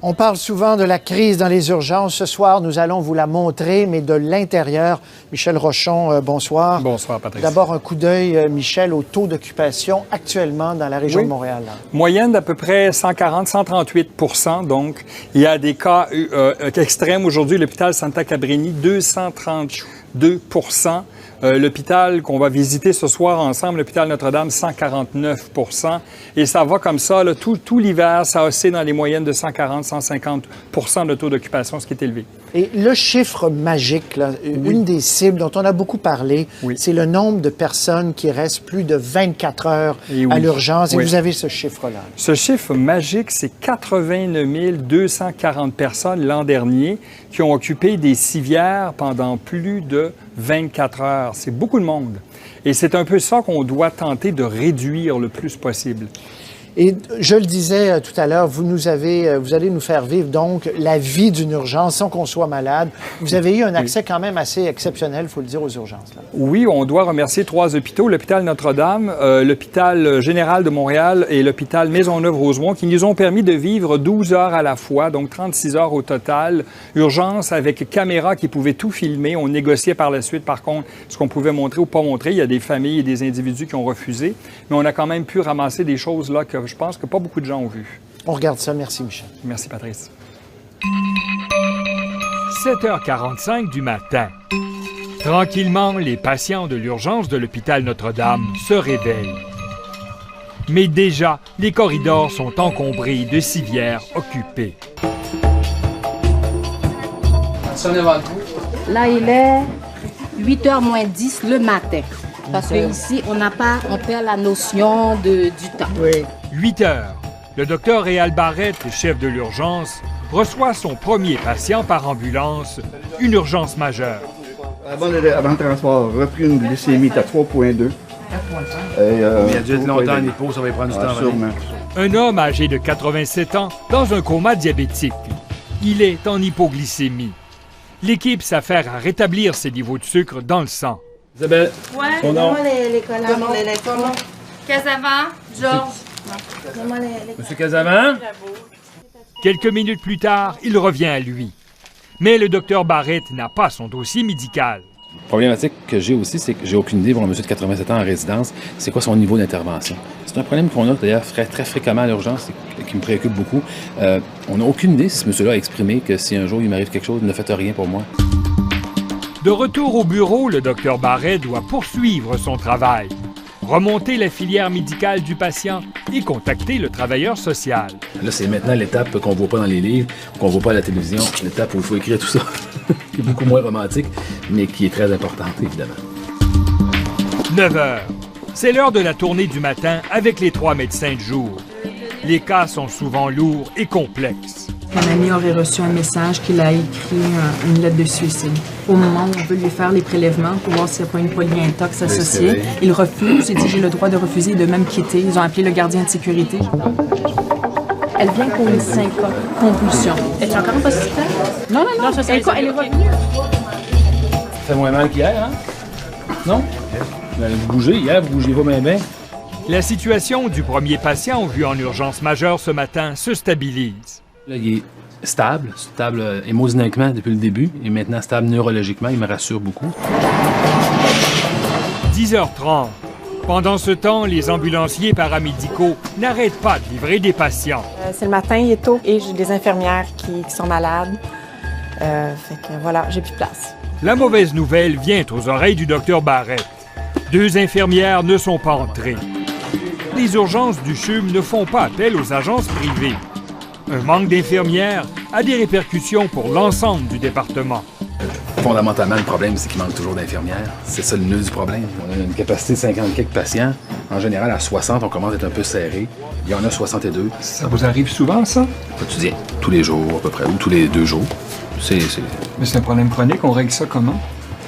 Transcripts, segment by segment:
On parle souvent de la crise dans les urgences. Ce soir, nous allons vous la montrer, mais de l'intérieur. Michel Rochon, bonsoir. Bonsoir, Patrice. D'abord, un coup d'œil, Michel, au taux d'occupation actuellement dans la région de Montréal. Là. Moyenne d'à peu près 140-138 %. Donc, il y a des cas extrêmes. Aujourd'hui, l'hôpital Santa Cabrini, 232 %. L'hôpital qu'on va visiter ce soir ensemble, l'hôpital Notre-Dame, 149 % Et ça va comme ça, là, tout l'hiver, ça oscille dans les moyennes de 140-150 % de taux d'occupation, ce qui est élevé. Et le chiffre magique, là, une des cibles dont on a beaucoup parlé, c'est le nombre de personnes qui restent plus de 24 heures à l'urgence. Et vous avez ce chiffre-là. Ce chiffre magique, c'est 89 240 personnes l'an dernier qui ont occupé des civières pendant plus de 24 heures. C'est beaucoup de monde. Et c'est un peu ça qu'on doit tenter de réduire le plus possible. Et je le disais tout à l'heure, vous allez nous faire vivre donc la vie d'une urgence sans qu'on soit malade. Vous avez eu un accès quand même assez exceptionnel, il faut le dire, aux urgences. Là. Oui, on doit remercier 3 hôpitaux, l'hôpital Notre-Dame, l'hôpital général de Montréal et l'hôpital Maisonneuve-Rosemont qui nous ont permis de vivre 12 heures à la fois, donc 36 heures au total. Urgence avec caméra qui pouvait tout filmer. On négociait par la suite, par contre, ce qu'on pouvait montrer ou pas montrer. Il y a des familles et des individus qui ont refusé, mais on a quand même pu ramasser des choses là que je pense que pas beaucoup de gens ont vu. On regarde ça. Merci, Michel. Merci, Patrice. 7h45 du matin. Tranquillement, les patients de l'urgence de l'hôpital Notre-Dame se réveillent. Mais déjà, les corridors sont encombrés de civières occupées. Là, il est 8h moins 10 le matin. Parce qu'ici, on perd la notion du temps. Oui. 8 heures. Le docteur Réal Barrette, chef de l'urgence, reçoit son premier patient par ambulance, une urgence majeure. Avant le transport, repris une glycémie à 3,2. Il a dû être longtemps en hypo, ça va prendre du temps. Sûrement. Un homme âgé de 87 ans dans un coma diabétique. Il est en hypoglycémie. L'équipe s'affaire à rétablir ses niveaux de sucre dans le sang. Isabelle, ton nom? Les collants. Casavant, Georges. Monsieur Casavant? Quelques minutes plus tard, il revient à lui. Mais le docteur Barrette n'a pas son dossier médical. La problématique que j'ai aussi, c'est que j'ai aucune idée pour un monsieur de 87 ans en résidence, c'est quoi son niveau d'intervention. C'est un problème qu'on a d'ailleurs très fréquemment à l'urgence et qui me préoccupe beaucoup. On n'a aucune idée si ce monsieur-là a exprimé que si un jour il m'arrive quelque chose, ne faites rien pour moi. De retour au bureau, le docteur Barrette doit poursuivre son travail, remonter la filière médicale du patient et contacter le travailleur social. Là, c'est maintenant l'étape qu'on ne voit pas dans les livres, qu'on ne voit pas à la télévision, l'étape où il faut écrire tout ça, qui est beaucoup moins romantique, mais qui est très importante, évidemment. 9 heures. C'est l'heure de la tournée du matin avec les 3 médecins de jour. Les cas sont souvent lourds et complexes. Un ami aurait reçu un message qu'il a écrit une lettre de suicide. Au moment où on veut lui faire les prélèvements pour voir s'il n'y a pas une polyintox associée, il refuse. Il dit « j'ai le droit de refuser et de même quitter ». Ils ont appelé le gardien de sécurité. Elle vient pour une syncope, convulsion. Es-tu encore en hospital? Non, elle est revenue. Ça fait moins mal qu'hier, hein? Non? Vous bougez hier, vous bougez pas bien. La situation du premier patient vu en urgence majeure ce matin se stabilise. Là, il est stable hémodynamiquement depuis le début et maintenant stable neurologiquement. Il me rassure beaucoup. 10h30. Pendant ce temps, les ambulanciers paramédicaux n'arrêtent pas de livrer des patients. C'est le matin, il est tôt et j'ai des infirmières qui sont malades. Fait que voilà, j'ai plus de place. La mauvaise nouvelle vient aux oreilles du docteur Barrette. 2 infirmières ne sont pas entrées. Les urgences du CHUM ne font pas appel aux agences privées. Un manque d'infirmières a des répercussions pour l'ensemble du département. Fondamentalement, le problème, c'est qu'il manque toujours d'infirmières. C'est ça le nœud du problème. On a une capacité de 50 quelques patients. En général, à 60, on commence à être un peu serré. Il y en a 62. Ça vous arrive souvent, ça? Quotidien. Tous les jours, à peu près, ou tous les 2 jours. Mais c'est un problème chronique. On règle ça comment?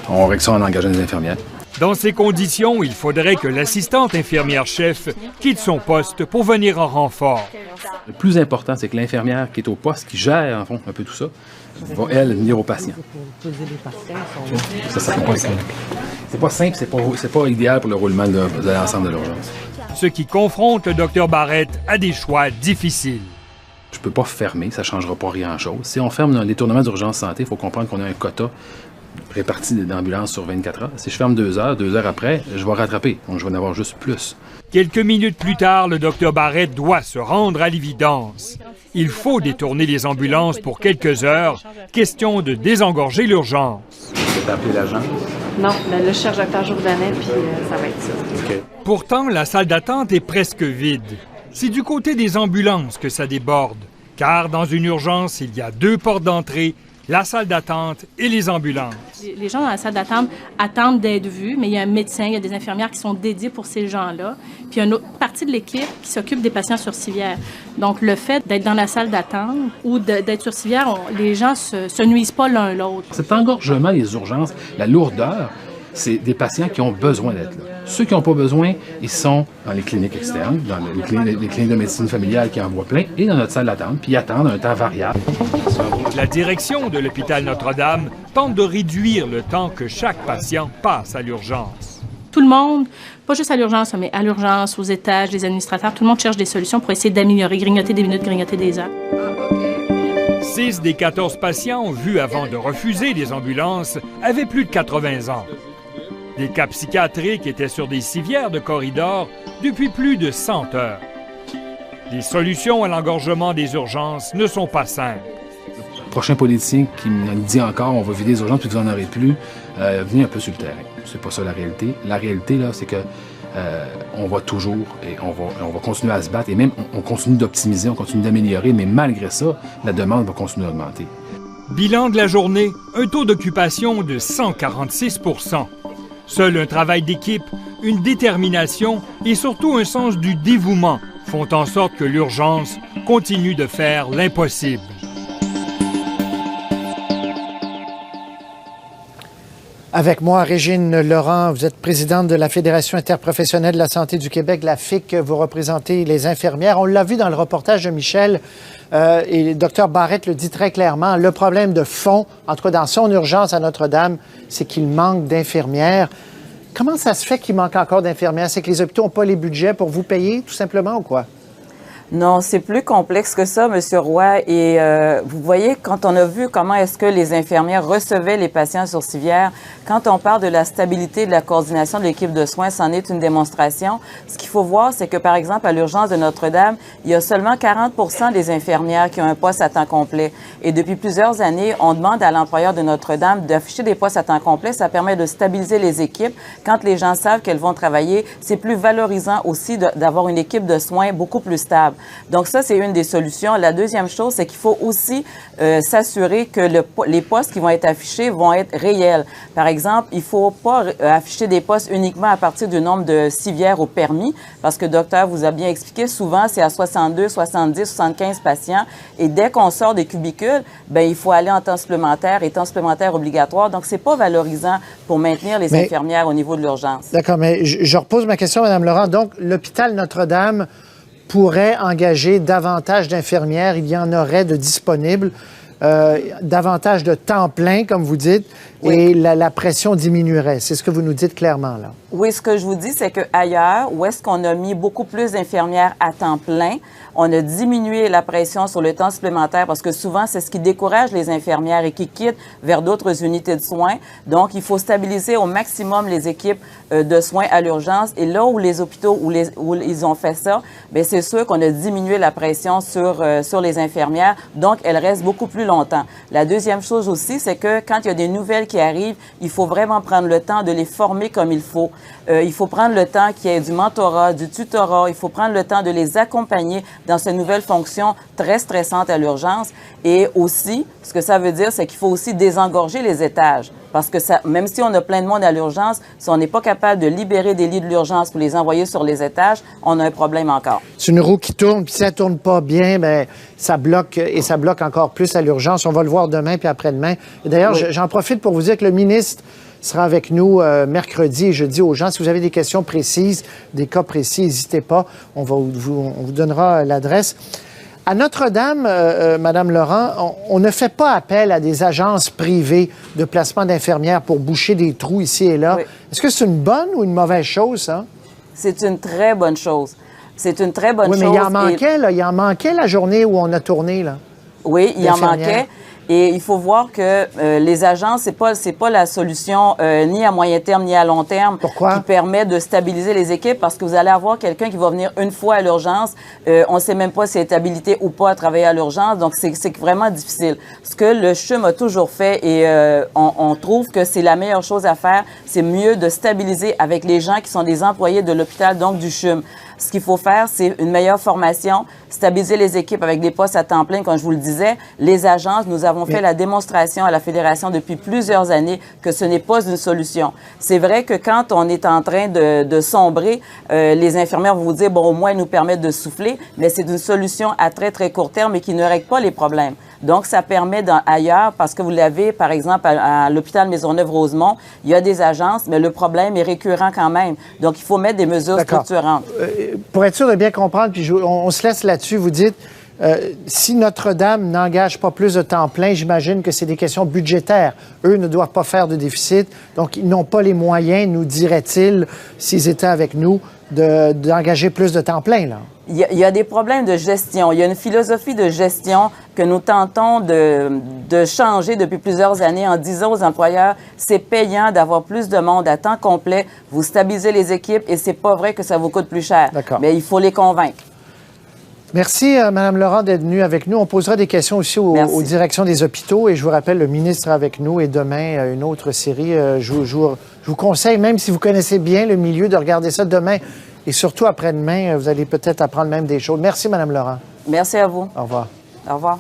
On règle ça en engageant des infirmières. Dans ces conditions, il faudrait que l'assistante infirmière-chef quitte son poste pour venir en renfort. Le plus important, c'est que l'infirmière qui est au poste, qui gère, en fond, un peu tout ça, va, elle, venir aux patients. Ça fait pas simple. C'est pas simple, c'est pas idéal pour le roulement de l'ensemble de l'urgence. Ce qui confronte le docteur Barrette à des choix difficiles. Je ne peux pas fermer, ça ne changera pas grand-chose. Si on ferme les tournements d'urgence santé, il faut comprendre qu'on a un quota réparti d'ambulances sur 24 heures. Si je ferme 2 heures après, je vais rattraper. Donc, je vais en avoir juste plus. Quelques minutes plus tard, le docteur Barrette doit se rendre à l'évidence. Il faut détourner les ambulances pour quelques heures, question de désengorger l'urgence. Tu peux appeler l'agence? Non, mais là, je cherche Dr. Jourdanet, puis ça va être ça. OK. Pourtant, la salle d'attente est presque vide. C'est du côté des ambulances que ça déborde, car dans une urgence, il y a 2 portes d'entrée, la salle d'attente et les ambulances. Les gens dans la salle d'attente attendent d'être vus, mais il y a un médecin, il y a des infirmières qui sont dédiées pour ces gens-là. Puis il y a une autre partie de l'équipe qui s'occupe des patients sur civière. Donc, le fait d'être dans la salle d'attente ou d'être sur civière, les gens se nuisent pas l'un l'autre. Cet engorgement des urgences, la lourdeur, c'est des patients qui ont besoin d'être là. Ceux qui n'ont pas besoin, ils sont dans les cliniques externes, dans les cliniques de médecine familiale qui envoient plein, et dans notre salle d'attente, puis ils attendent un temps variable. La direction de l'hôpital Notre-Dame tente de réduire le temps que chaque patient passe à l'urgence. Tout le monde, pas juste à l'urgence, mais à l'urgence, aux étages, les administrateurs, tout le monde cherche des solutions pour essayer d'améliorer, grignoter des minutes, grignoter des heures. 6 des 14 patients vus avant de refuser les ambulances avaient plus de 80 ans. Des cas psychiatriques étaient sur des civières de corridors depuis plus de 100 heures. Les solutions à l'engorgement des urgences ne sont pas simples. Le prochain politicien qui me dit encore on va vider les urgences puis vous n'en aurez plus, venez un peu sur le terrain. C'est pas ça la réalité. La réalité, là, c'est que on va toujours et on va continuer à se battre et même on continue d'optimiser, on continue d'améliorer, mais malgré ça, la demande va continuer à augmenter. Bilan de la journée, un taux d'occupation de 146 %. Seul un travail d'équipe, une détermination et surtout un sens du dévouement font en sorte que l'urgence continue de faire l'impossible. Avec moi, Régine Laurent, vous êtes présidente de la Fédération interprofessionnelle de la santé du Québec, la FIC, vous représentez les infirmières. On l'a vu dans le reportage de Michel, et le docteur Barrette le dit très clairement, le problème de fond, en tout cas dans son urgence à Notre-Dame, c'est qu'il manque d'infirmières. Comment ça se fait qu'il manque encore d'infirmières? C'est que les hôpitaux n'ont pas les budgets pour vous payer, tout simplement, ou quoi? Non, c'est plus complexe que ça, M. Roy. Et vous voyez, quand on a vu comment est-ce que les infirmières recevaient les patients sur civière, quand on parle de la stabilité de la coordination de l'équipe de soins, c'en est une démonstration. Ce qu'il faut voir, c'est que, par exemple, à l'urgence de Notre-Dame, il y a seulement 40 % des infirmières qui ont un poste à temps complet. Et depuis plusieurs années, on demande à l'employeur de Notre-Dame d'afficher des postes à temps complet. Ça permet de stabiliser les équipes. Quand les gens savent qu'elles vont travailler, c'est plus valorisant aussi d'avoir une équipe de soins beaucoup plus stable. Donc ça, c'est une des solutions. La deuxième chose, c'est qu'il faut aussi s'assurer que les postes qui vont être affichés vont être réels. Par exemple, il ne faut pas afficher des postes uniquement à partir du nombre de civières au permis, parce que le docteur vous a bien expliqué, souvent, c'est à 62, 70, 75 patients. Et dès qu'on sort des cubicules, bien, il faut aller en temps supplémentaire et temps supplémentaire obligatoire. Donc, c'est pas valorisant pour maintenir les infirmières au niveau de l'urgence. D'accord, mais je repose ma question, Mme Laurent. Donc, l'hôpital Notre-Dame pourrait engager davantage d'infirmières, il y en aurait de disponibles, davantage de temps plein, comme vous dites, oui. Et la pression diminuerait. C'est ce que vous nous dites clairement, là. Oui, ce que je vous dis, c'est qu'ailleurs, où est-ce qu'on a mis beaucoup plus d'infirmières à temps plein, on a diminué la pression sur le temps supplémentaire parce que souvent, c'est ce qui décourage les infirmières et qui quittent vers d'autres unités de soins. Donc, il faut stabiliser au maximum les équipes de soins à l'urgence. Et là où les hôpitaux, où ils ont fait ça, bien, c'est sûr qu'on a diminué la pression sur les infirmières. Donc, elles restent beaucoup plus longtemps. La deuxième chose aussi, c'est que quand il y a des nouvelles qui arrivent, il faut vraiment prendre le temps de les former comme il faut. Il faut prendre le temps qu'il y ait du mentorat, du tutorat. Il faut prendre le temps de les accompagner dans ces nouvelles fonctions très stressantes à l'urgence. Et aussi, ce que ça veut dire, c'est qu'il faut aussi désengorger les étages. Parce que ça, même si on a plein de monde à l'urgence, si on n'est pas capable de libérer des lits de l'urgence pour les envoyer sur les étages, on a un problème encore. C'est une roue qui tourne, puis si ça ne tourne pas bien, bien, ça bloque, et ça bloque encore plus à l'urgence. On va le voir demain puis après-demain. D'ailleurs, oui. J'en profite pour vous dire que le ministre sera avec nous mercredi et jeudi aux gens. Si vous avez des questions précises, des cas précis, n'hésitez pas. On vous donnera l'adresse. À Notre-Dame, Mme Laurent, on ne fait pas appel à des agences privées de placement d'infirmières pour boucher des trous ici et là. Oui. Est-ce que c'est une bonne ou une mauvaise chose, ça? C'est une très bonne chose. C'est une très bonne chose. Oui, mais il en manquait, là. Il en manquait la journée où on a tourné, là. Oui, il en manquait. Et il faut voir que les agences, c'est pas la solution ni à moyen terme ni à long terme. Pourquoi? Qui permet de stabiliser les équipes parce que vous allez avoir quelqu'un qui va venir une fois à l'urgence. On ne sait même pas s'il est habilité ou pas à travailler à l'urgence. Donc, c'est vraiment difficile. Ce que le CHUM a toujours fait et on trouve que c'est la meilleure chose à faire, c'est mieux de stabiliser avec les gens qui sont des employés de l'hôpital, donc du CHUM. Ce qu'il faut faire, c'est une meilleure formation, stabiliser les équipes avec des postes à temps plein, comme je vous le disais. Les agences, nous avons fait la démonstration à la Fédération depuis plusieurs années que ce n'est pas une solution. C'est vrai que quand on est en train de sombrer, les infirmières vont vous dire, bon, au moins, ils nous permettent de souffler, mais c'est une solution à très, très court terme et qui ne règle pas les problèmes. Donc, ça permet ailleurs, parce que vous l'avez, par exemple, à l'hôpital Maisonneuve-Rosemont, il y a des agences, mais le problème est récurrent quand même. Donc, il faut mettre des mesures structurantes. Pour être sûr de bien comprendre, puis on se laisse là-dessus, vous dites, si Notre-Dame n'engage pas plus de temps plein, j'imagine que c'est des questions budgétaires. Eux ne doivent pas faire de déficit, donc ils n'ont pas les moyens, nous dirait-il, s'ils étaient avec nous, d'engager plus de temps plein, là. Il y a des problèmes de gestion. Il y a une philosophie de gestion que nous tentons de changer depuis plusieurs années en disant aux employeurs, c'est payant d'avoir plus de monde à temps complet, vous stabilisez les équipes et c'est pas vrai que ça vous coûte plus cher. Mais il faut les convaincre. Merci, Mme Laurent, d'être venue avec nous. On posera des questions aussi aux directions des hôpitaux. Et je vous rappelle, le ministre est avec nous. Et demain, une autre série. Je vous conseille, même si vous connaissez bien le milieu, de regarder ça demain. Et surtout après-demain, vous allez peut-être apprendre même des choses. Merci, Mme Laurent. Merci à vous. Au revoir. Au revoir.